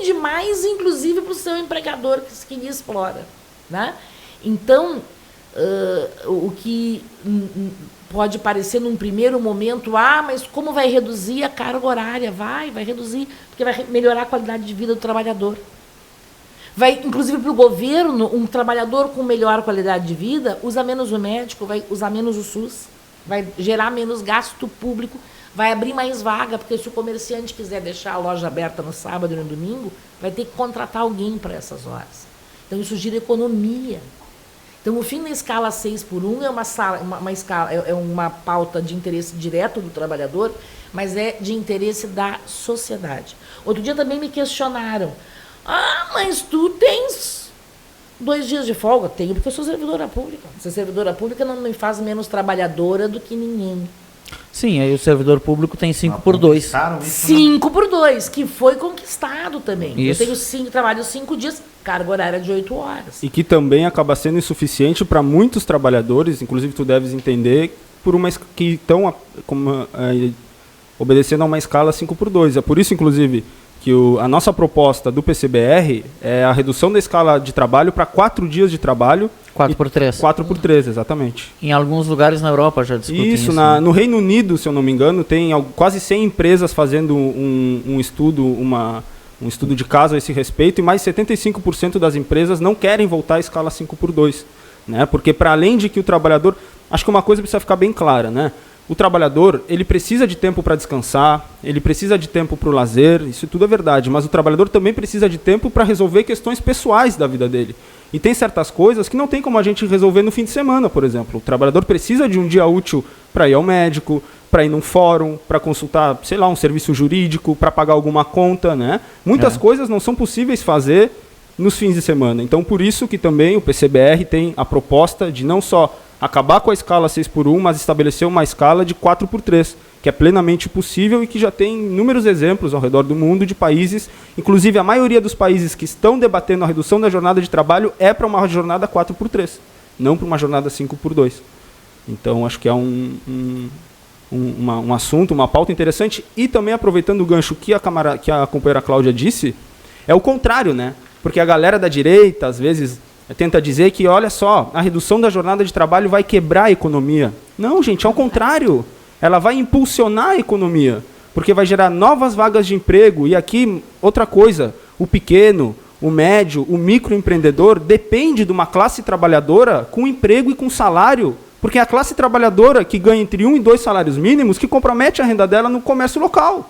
vende mais, inclusive, para o seu empregador que lhe explora. Né? Então, o que pode parecer num primeiro momento, mas como vai reduzir a carga horária? Vai reduzir, porque vai melhorar a qualidade de vida do trabalhador. Vai, inclusive, para o governo, um trabalhador com melhor qualidade de vida usa menos o médico, vai usar menos o SUS, vai gerar menos gasto público, vai abrir mais vaga, porque se o comerciante quiser deixar a loja aberta no sábado e no domingo, vai ter que contratar alguém para essas horas. Então, isso gira economia. Então, o fim da escala 6x1 é uma pauta de interesse direto do trabalhador, mas é de interesse da sociedade. Outro dia também me questionaram, mas tu tens 2 dias de folga? Tenho, porque eu sou servidora pública. Ser servidora pública não me faz menos trabalhadora do que ninguém. Sim, aí o servidor público tem 5x2. 5x2, que foi conquistado também. Isso. Eu tenho trabalho 5 dias, carga horária de 8 horas. E que também acaba sendo insuficiente para muitos trabalhadores, inclusive tu deves entender, que estão obedecendo a uma escala 5x2. É por isso, inclusive, que a nossa proposta do PCBR é a redução da escala de trabalho para 4 dias de trabalho. 4x3. 4x3, exatamente. Em alguns lugares na Europa já discutem isso. No Reino Unido, se eu não me engano, tem quase 100 empresas fazendo um estudo de caso a esse respeito, e mais 75% das empresas não querem voltar à escala 5x2. Né? Porque, para além de que o trabalhador... Acho que uma coisa precisa ficar bem clara, né? O trabalhador, ele precisa de tempo para descansar, ele precisa de tempo para o lazer, isso tudo é verdade, mas o trabalhador também precisa de tempo para resolver questões pessoais da vida dele. E tem certas coisas que não tem como a gente resolver no fim de semana, por exemplo. O trabalhador precisa de um dia útil para ir ao médico, para ir num fórum, para consultar, sei lá, um serviço jurídico, para pagar alguma conta, né? Muitas coisas não são possíveis fazer nos fins de semana. Então, por isso que também o PCBR tem a proposta de não só acabar com a escala 6x1, mas estabelecer uma escala de 4x3, que é plenamente possível e que já tem inúmeros exemplos ao redor do mundo de países, inclusive a maioria dos países que estão debatendo a redução da jornada de trabalho é para uma jornada 4x3, não para uma jornada 5x2. Então, acho que é um assunto, uma pauta interessante. E também, aproveitando o gancho que a companheira Cláudia disse, é o contrário, né? Porque a galera da direita, às vezes, tenta dizer que, olha só, a redução da jornada de trabalho vai quebrar a economia. Não, gente, ao contrário. Ela vai impulsionar a economia, porque vai gerar novas vagas de emprego. E aqui, outra coisa, o pequeno, o médio, o microempreendedor depende de uma classe trabalhadora com emprego e com salário, porque é a classe trabalhadora que ganha entre 1 e 2 salários mínimos que compromete a renda dela no comércio local.